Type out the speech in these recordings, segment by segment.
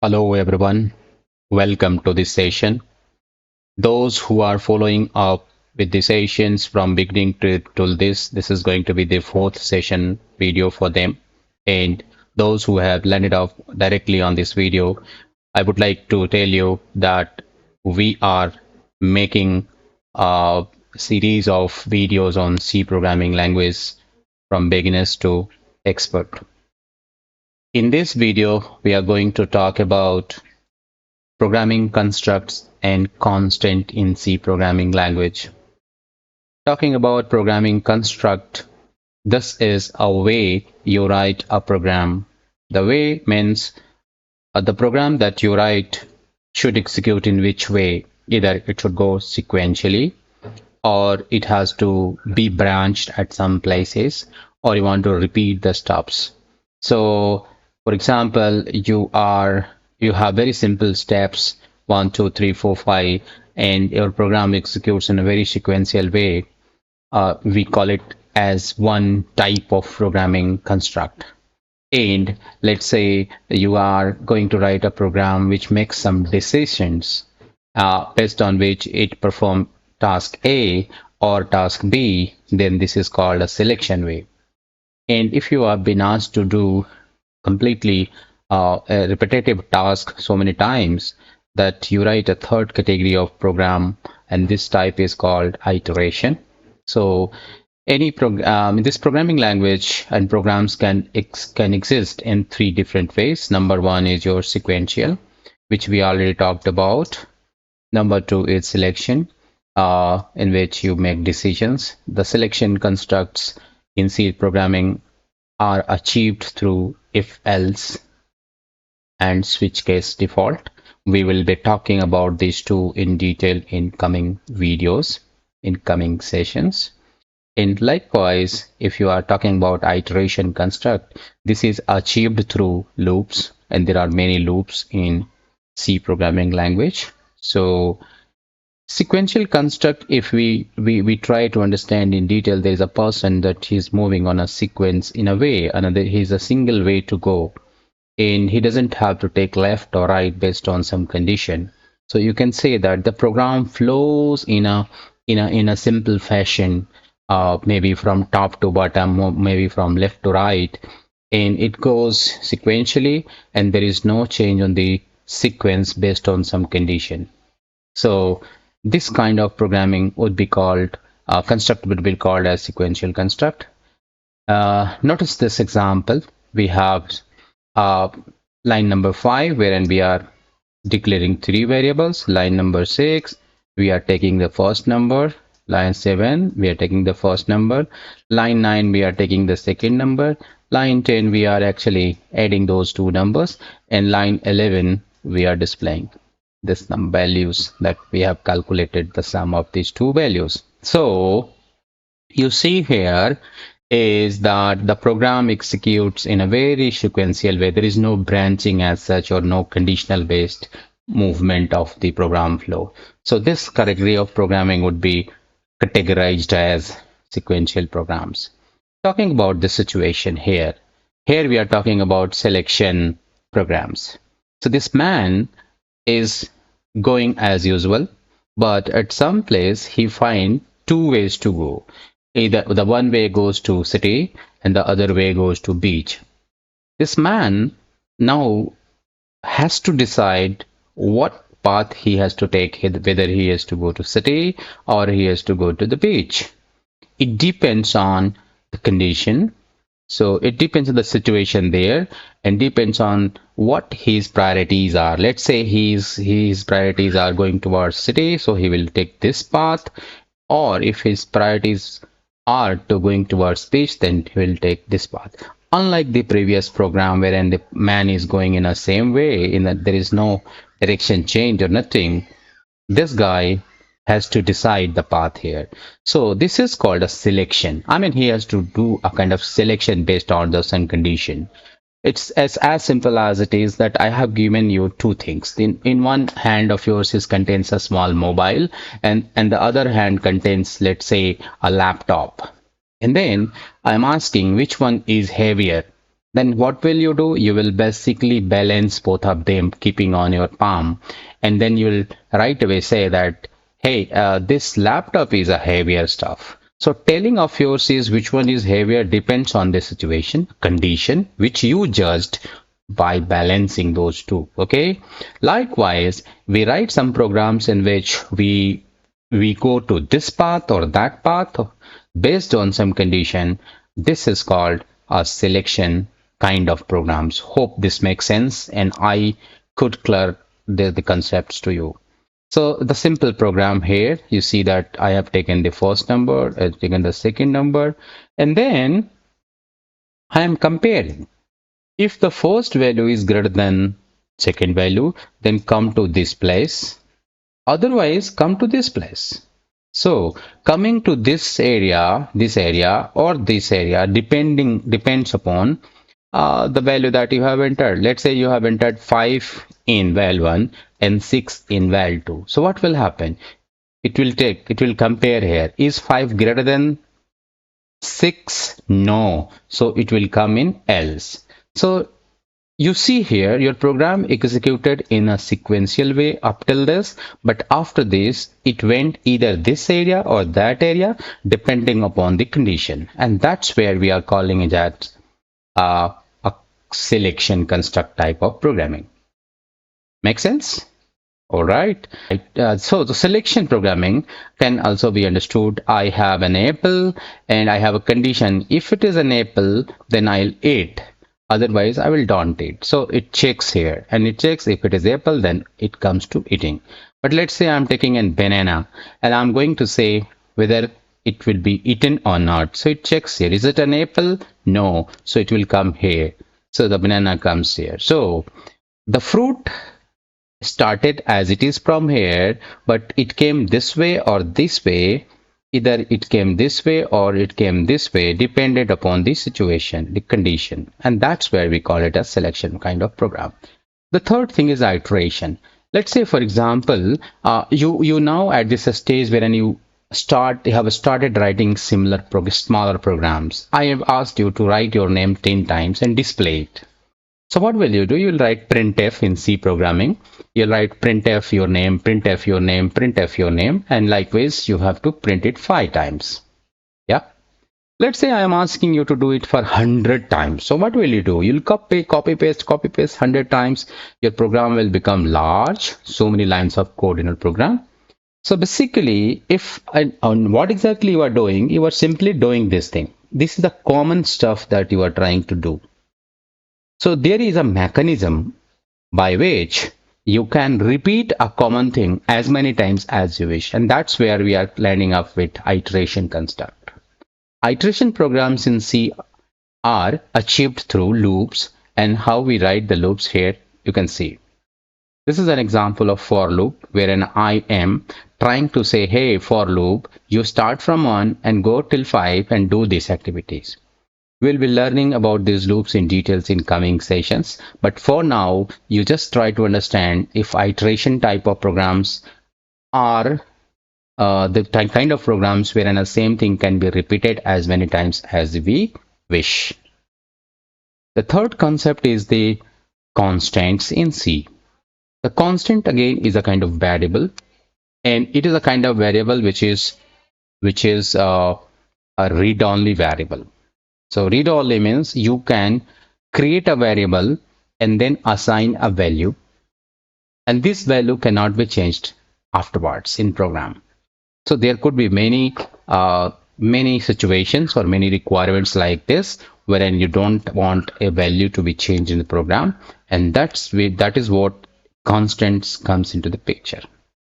Hello everyone, welcome to this session. Those who are following up with the sessions from beginning to this is going to be the fourth session video for them. And those who have landed up directly on this video, I would like to tell you that we are making a series of videos on C programming language from beginners to expert. In this video, we are going to talk about programming constructs and constant in C programming language. Talking about programming construct, this is a way you write a program. The way means the program that you write should execute in which way. Either it should go sequentially, or it has to be branched at some places, or you want to repeat the steps. So, for example, you have very simple steps 1, 2, 3, 4, 5, and your program executes in a very sequential way. We call it as one type of programming construct. And let's say you are going to write a program which makes some decisions based on which it performs task A or task B, then this is called a selection way. And if you have been asked to do completely a repetitive task so many times that you write a third category of program, and this type is called iteration. So in this programming language and programs can exist in three different ways. Number one is your sequential, which we already talked about. Number two is selection, in which you make decisions. The selection constructs in C programming are achieved through if else and switch case default. We will be talking about these two in detail in coming videos, in coming sessions. And likewise, if you are talking about iteration construct, this is achieved through loops, and there are many loops in C programming language. So sequential construct, if we try to understand in detail, there is a person that he's moving on a sequence in a way, another he's a single way to go, and he doesn't have to take left or right based on some condition. So you can say that the program flows in a simple fashion, maybe from top to bottom, or maybe from left to right, and it goes sequentially, and there is no change on the sequence based on some condition. So this kind of programming would be called construct would be called as sequential construct. Notice this example. We have uh, line number 5, wherein we are declaring three variables. Line number 6, we are taking the first number. Line 7, we are taking the first number. Line 9, we are taking the second number. Line 10, we are actually adding those two numbers. And line 11, we are displaying this values that we have calculated the sum of these two values. So you see here is that the program executes in a very sequential way. There is no branching as such or no conditional based movement of the program flow. So this category of programming would be categorized as sequential programs. Talking about the situation here, we are talking about selection programs. So this man is going as usual, but at some place he find two ways to go. Either the one way goes to city and the other way goes to beach. This man now has to decide what path he has to take, whether he has to go to city or he has to go to the beach. It depends on the condition. So it depends on the situation there, and depends on what his priorities are. Let's say his priorities are going towards city, so he will take this path. Or if his priorities are to going towards beach, then he will take this path. Unlike the previous program wherein the man is going in the same way, in that there is no direction change or nothing, this guy has to decide the path here. So this is called a selection. I mean, he has to do a kind of selection based on the some condition. It's as simple as it is that I have given you two things. In one hand of yours is contains a small mobile, and the other hand contains, let's say, a laptop. And then I'm asking which one is heavier. Then what will you do? You will basically balance both of them, keeping on your palm, and then you'll right away say that, hey, this laptop is a heavier stuff. So telling of yours is which one is heavier depends on the situation, condition, which you judged by balancing those two. Okay. Likewise, we write some programs in which we go to this path or that path based on some condition. This is called a selection kind of programs. Hope this makes sense and I could clear the concepts to you. So the simple program here, you see that I have taken the first number, I've taken the second number, and then I am comparing. If the first value is greater than second value, then come to this place. Otherwise, come to this place. So coming to this area, or this area, depends upon the value that you have entered. Let's say you have entered 5 in val 1 and 6 in val 2. So what will happen? It will compare here. Is 5 greater than 6? No. So it will come in else. So you see here your program executed in a sequential way up till this, but after this it went either this area or that area depending upon the condition, and that's where we are calling it as a selection construct type of programming. Make sense? All right. So the selection programming can also be understood. I have an apple and I have a condition. If it is an apple, then I'll eat. Otherwise, I will don't eat. So it checks here and it checks if it is apple, then it comes to eating. But let's say I'm taking a banana and I'm going to say whether it will be eaten or not. So it checks here. Is it an apple? No. So it will come here. So the banana comes here. So the fruit started as it is from here, but it came this way or this way. Either it came this way or it came this way, depended upon the situation, the condition, and that's where we call it a selection kind of program. The third thing is iteration. Let's say, for example, you now at this stage wherein you have started writing smaller programs. I have asked you to write your name 10 times and display it. So what will you do? You'll write printf in C programming. You'll write printf your name, printf your name, printf your name, and likewise you have to print it 5 times. Yeah. Let's say I am asking you to do it for 100 times. So what will you do? You'll copy paste 100 times. Your program will become large. So many lines of code in your program. So basically, if on what exactly you are simply doing this thing. This is the common stuff that you are trying to do. So there is a mechanism by which you can repeat a common thing as many times as you wish. And that's where we are landing up with iteration construct. Iteration programs in C are achieved through loops, and how we write the loops here, you can see. This is an example of for loop wherein I am trying to say, hey, for loop, you start from 1 and go till 5 and do these activities. We'll be learning about these loops in details in coming sessions, but for now, you just try to understand if iteration type of programs are the kind of programs wherein the same thing can be repeated as many times as we wish. The third concept is the constants in C. The constant again is a kind of variable, and it is a kind of variable which is a read-only variable. So read-only means you can create a variable and then assign a value, and this value cannot be changed afterwards in program. So there could be many situations or many requirements like this wherein you don't want a value to be changed in the program, and that is what constants comes into the picture.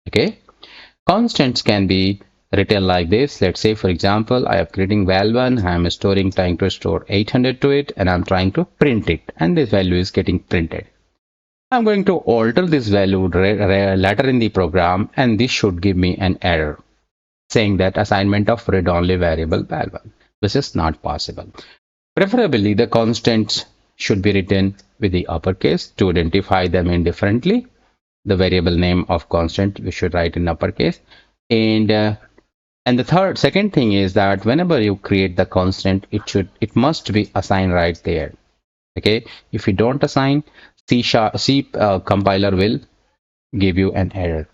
Okay, constants can be written like this. Let's say, for example, I am creating val1, I am trying to store 800 to it, and I'm trying to print it, and this value is getting printed. I'm going to alter this value later in the program, and this should give me an error saying that assignment of read-only variable val1. This is not possible. Preferably, the constants should be written with the uppercase to identify them indifferently. The variable name of constant we should write in uppercase, and the second thing is that whenever you create the constant, it must be assigned right there. Okay, if you don't assign, C compiler will give you an error.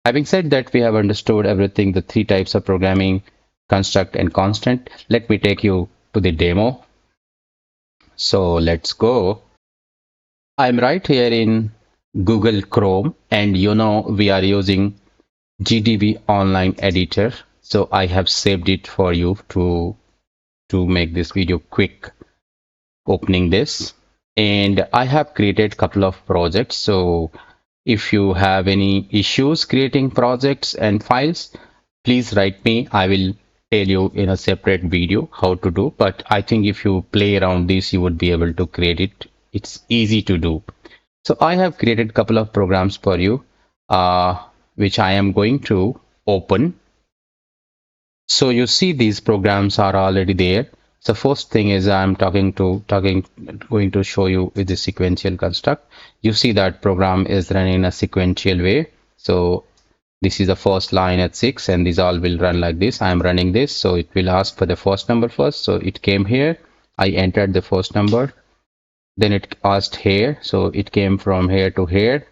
Having said that, we have understood everything, the three types of programming, construct and constant. Let me take you to the demo. So let's go. I'm right here in Google Chrome, and we are using GDB online editor. So I have saved it for you to make this video quick, opening this. And I have created a couple of projects. So if you have any issues creating projects and files, please write me. I will tell you in a separate video how to do. But I think if you play around this, you would be able to create it. It's easy to do. So I have created a couple of programs for you, which I am going to open. So you see these programs are already there. So first thing is I'm going to show you with the sequential construct. You see that program is running in a sequential way. So this is the first line at 6, and these all will run like this. I'm running this, so it will ask for the first number first. So it came here. I entered the first number. Then it asked here, so it came from here to here.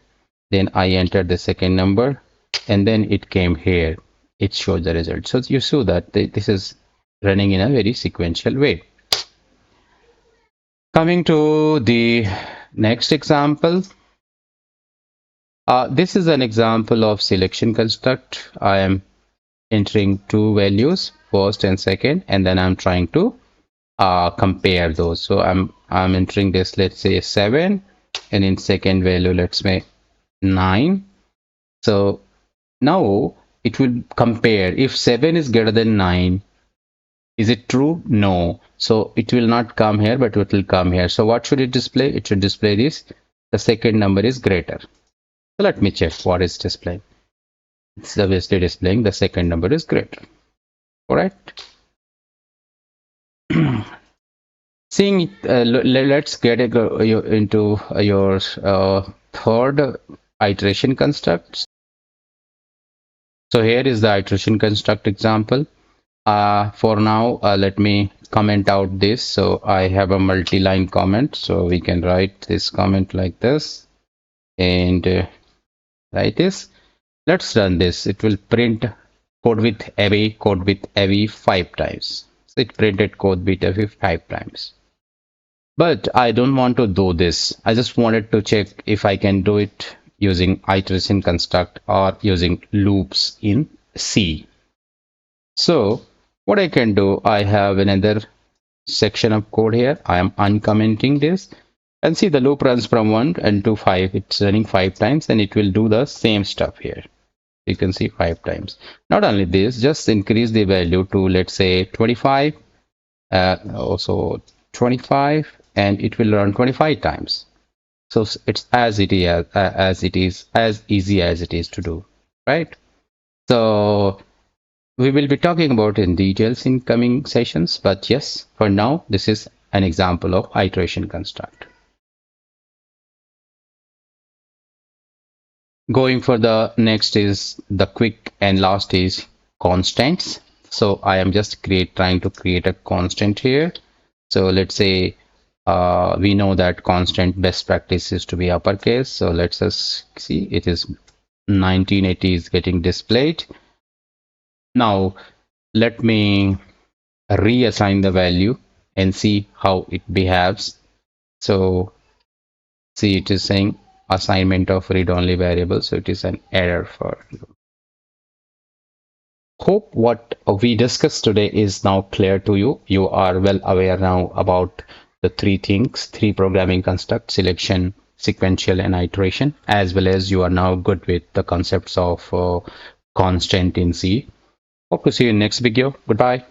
Then I entered the second number, and then it came here. It showed the result. So you saw that this is running in a very sequential way. Coming to the next example, this is an example of selection construct. I am entering two values, first and second, and then I'm trying to compare those. So I'm entering this, let's say 7, and in second value, let's say 9. So now it will compare. If 7 is greater than 9, is it true? No. So it will not come here, but it will come here. So what should it display? It should display this. The second number is greater. So let me check what is displaying. It's obviously displaying the second number is greater. All right. Seeing, let's get into your third iteration construct. So here is the iteration construct example. For now, let me comment out this. So I have a multi-line comment. So we can write this comment like this and write this. Let's run this. It will print CodeWithAbby 5 times. So it printed CodeWithAbby 5 times. But I don't want to do this. I just wanted to check if I can do it using iteration construct or using loops in C. So what I can do, I have another section of code here. I am uncommenting this, and see the loop runs from 1 and to 5. It's running 5 times, and it will do the same stuff here. You can see 5 times. Not only this, just increase the value to, let's say, 25, also 25, and it will run 25 times. So it's as easy as it is to do, right? So we will be talking about in details in coming sessions, but yes, for now, this is an example of iteration construct. Going for the next is the quick and last is constants. So I am just trying to create a constant here. So let's say we know that constant best practice is to be uppercase. So let's just see, it is 1980 is getting displayed. Now let me reassign the value and see how it behaves. So see, it is saying assignment of read-only variable, so it is an error for you. Hope what we discussed today is now clear to you. You are well aware now about the three things, three programming constructs: selection, sequential, and iteration, as well as you are now good with the concepts of constant in C. Hope to see you in next video. Goodbye.